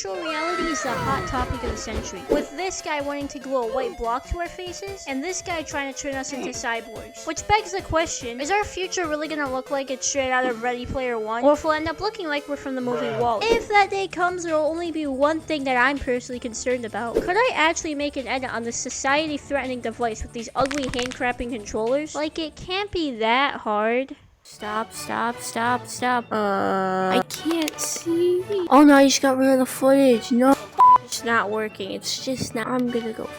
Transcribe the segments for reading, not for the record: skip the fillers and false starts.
Virtual reality is the hot topic of the century, with this guy wanting to glue a white block to our faces, and this guy trying to turn us into cyborgs. Which begs the question, is our future really gonna look like it's straight out of Ready Player One, or if we'll end up looking like we're from the movie Wall? If that day comes, there will only be one thing that I'm personally concerned about. Could I actually make an edit on this society-threatening device with these ugly hand-crapping controllers? Like, it can't be that hard. Stop. I can't see. Oh no, I just got rid of the footage. No, it's not working. It's just not. I'm gonna go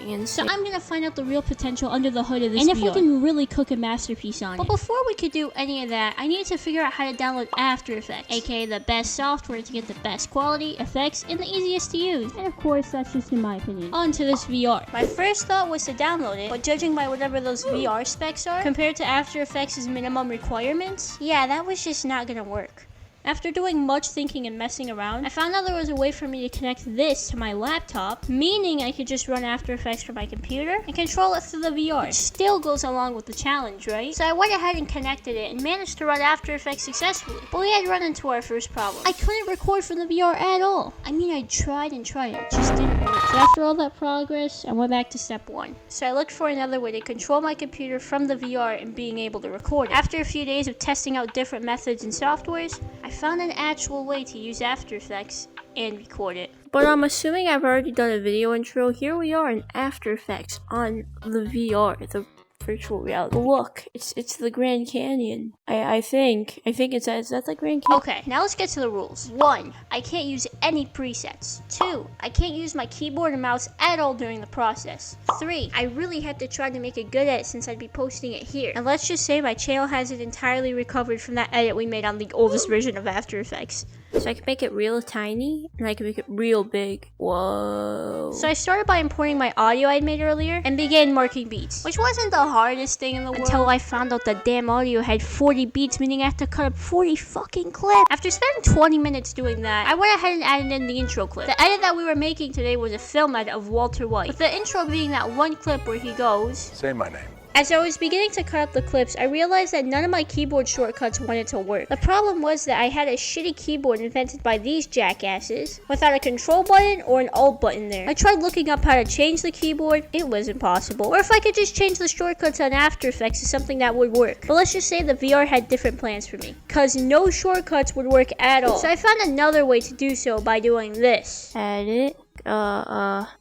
insane. So I'm gonna find out the real potential under the hood of this VR. And if we can really cook a masterpiece on it. But before we could do any of that, I needed to figure out how to download After Effects, aka the best software to get the best quality, effects, and the easiest to use. And of course, that's just in my opinion. On to this VR. My first thought was to download it, but judging by whatever those VR specs are, compared to After Effects' minimum requirements, yeah, that was just not gonna work. After doing much thinking and messing around, I found out there was a way for me to connect this to my laptop, meaning I could just run After Effects from my computer and control it through the VR, which still goes along with the challenge, right? So I went ahead and connected it and managed to run After Effects successfully. But we had run into our first problem. I couldn't record from the VR at all. I mean, I tried, it just didn't work. So after all that progress, I went back to step one. So I looked for another way to control my computer from the VR and being able to record it. After a few days of testing out different methods and softwares, I found an actual way to use After Effects and record it. But I'm assuming I've already done a video intro. Here we are in After Effects on the VR, the virtual reality. Look, it's the Grand Canyon. I think it's is that the Grand Canyon? Okay, now let's get to the rules. 1, I can't use any presets. 2, I can't use my keyboard and mouse at all during the process. 3, I really had to try to make a good edit since I'd be posting it here. And let's just say my channel hasn't entirely recovered from that edit we made on the oldest version of After Effects. So I can make it real tiny, and I can make it real big. Whoa. So I started by importing my audio I'd made earlier, and began marking beats, which wasn't the hardest thing in the world until I found out the damn audio had 40 beats, meaning I have to cut up 40 fucking clips. After spending 20 minutes doing that, I went ahead and added in the intro clip. The edit that we were making today was a film edit of Walter White, with the intro being that one clip where he goes, "Say my name." As I was beginning to cut up the clips, I realized that none of my keyboard shortcuts wanted to work. The problem was that I had a shitty keyboard invented by these jackasses without a control button or an alt button there. I tried looking up how to change the keyboard, it was impossible. Or if I could just change the shortcuts on After Effects to something that would work. But let's just say the VR had different plans for me, cause no shortcuts would work at all. So I found another way to do so by doing this. Edit,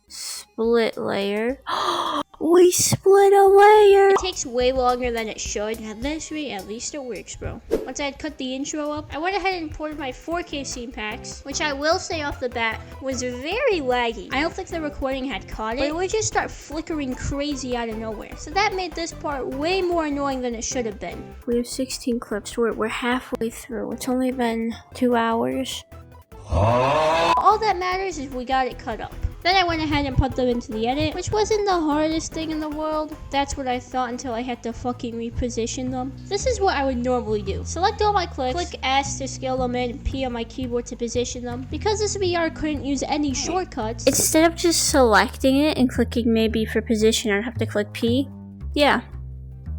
split layer. We split a layer! It takes way longer than it should, and at this rate, at least it works, bro. Once I had cut the intro up, I went ahead and imported my 4K scene packs, which I will say off the bat was very laggy. I don't think the recording had caught it, but it would just start flickering crazy out of nowhere. So that made this part way more annoying than it should have been. We have 16 clips. We're halfway through. It's only been 2 hours. All that matters is we got it cut up. Then I went ahead and put them into the edit, which wasn't the hardest thing in the world. That's what I thought until I had to fucking reposition them. This is what I would normally do. Select all my clips, click S to scale them in, and P on my keyboard to position them. Because this VR couldn't use any shortcuts, instead of just selecting it and clicking maybe for position, I'd have to click P. Yeah,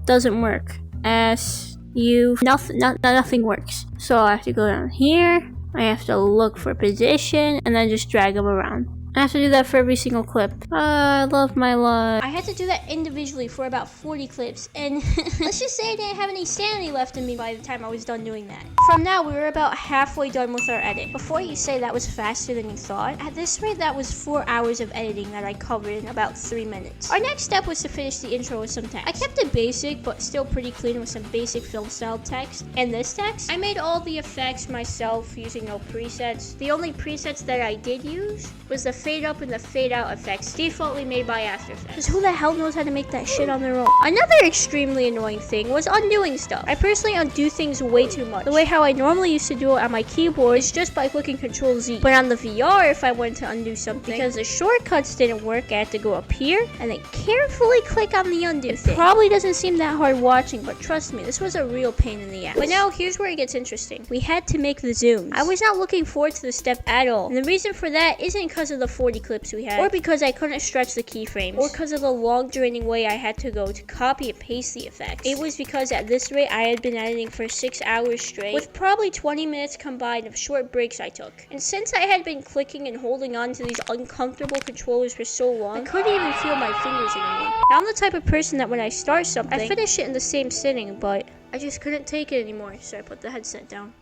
doesn't work. S, U, nothing works. So I have to go down here. I have to look for position and then just drag them around. I have to do that for every single clip. I love my life. I had to do that individually for about 40 clips, and let's just say I didn't have any sanity left in me by the time I was done doing that. From now, we were about halfway done with our edit. Before you say that was faster than you thought, at this rate, that was 4 hours of editing that I covered in about 3 minutes. Our next step was to finish the intro with some text. I kept it basic, but still pretty clean with some basic film-style text. And this text, I made all the effects myself using no presets. The only presets that I did use was the fade up and the fade out effects defaultly made by After Effects. Because who the hell knows how to make that shit on their own? Another extremely annoying thing was undoing stuff. I personally undo things way too much. The way how I normally used to do it on my keyboard is just by clicking Control Z. But on the VR, if I went to undo something, because the shortcuts didn't work, I had to go up here and then carefully click on the undo thing. Probably doesn't seem that hard watching, but trust me, this was a real pain in the ass. But now here's where it gets interesting. We had to make the zooms. I was not looking forward to this step at all. And the reason for that isn't because of the 40 clips we had, or because I couldn't stretch the keyframes, or because of the long draining way I had to go to copy and paste the effects. It was because at this rate I had been editing for 6 hours straight, with probably 20 minutes combined of short breaks I took. And since I had been clicking and holding on to these uncomfortable controllers for so long, I couldn't even feel my fingers anymore. Now I'm the type of person that when I start something, I finish it in the same sitting, but I just couldn't take it anymore, so I put the headset down.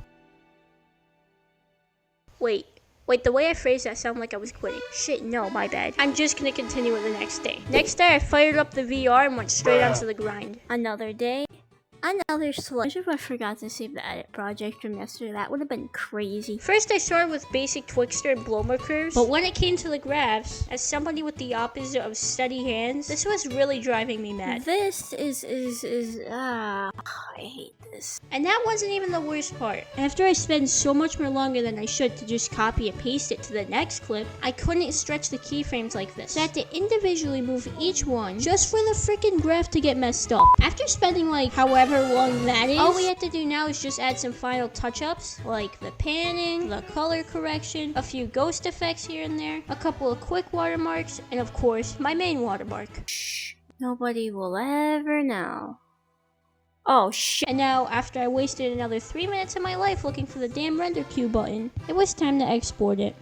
Wait, the way I phrased that sounded like I was quitting. Shit, no, my bad. I'm just gonna continue with the next day. Next day, I fired up the VR and went straight onto the grind. Another day. Another slug. I forgot to save the edit project from yesterday. That would have been crazy. First, I started with basic Twixtor and Blomer curves, but when it came to the graphs, as somebody with the opposite of steady hands, this was really driving me mad. This I hate this. And that wasn't even the worst part. After I spent so much more longer than I should to just copy and paste it to the next clip, I couldn't stretch the keyframes like this. So I had to individually move each one just for the freaking graph to get messed up. After spending like however long that is, all we have to do now is just add some final touch-ups like the panning, the color correction, a few ghost effects here and there, a couple of quick watermarks, and of course my main watermark. Shh, nobody will ever know. Oh shit. And now, after I wasted another 3 minutes of my life looking for the damn render queue button, it was time to export it.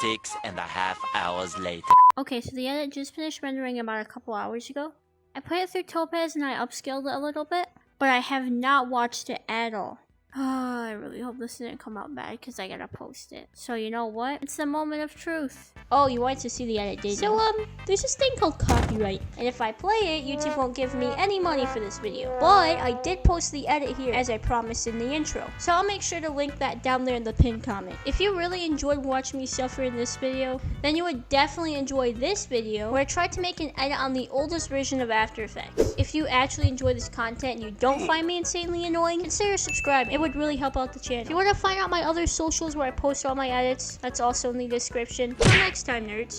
6.5 hours later. Okay, so the edit just finished rendering about a couple hours ago. I put it through Topaz and I upscaled it a little bit, but I have not watched it at all. Oh, I really hope this didn't come out bad because I gotta post it. So you know what? It's the moment of truth. Oh, you wanted to see the edit, didn't you? So, there's this thing called copyright. And if I play it, YouTube won't give me any money for this video. But I did post the edit here as I promised in the intro. So I'll make sure to link that down there in the pinned comment. If you really enjoyed watching me suffer in this video, then you would definitely enjoy this video where I tried to make an edit on the oldest version of After Effects. If you actually enjoy this content and you don't find me insanely annoying, consider subscribing. It would really help out the channel. If you want to find out my other socials where I post all my edits, that's also in the description. Until next time, nerds.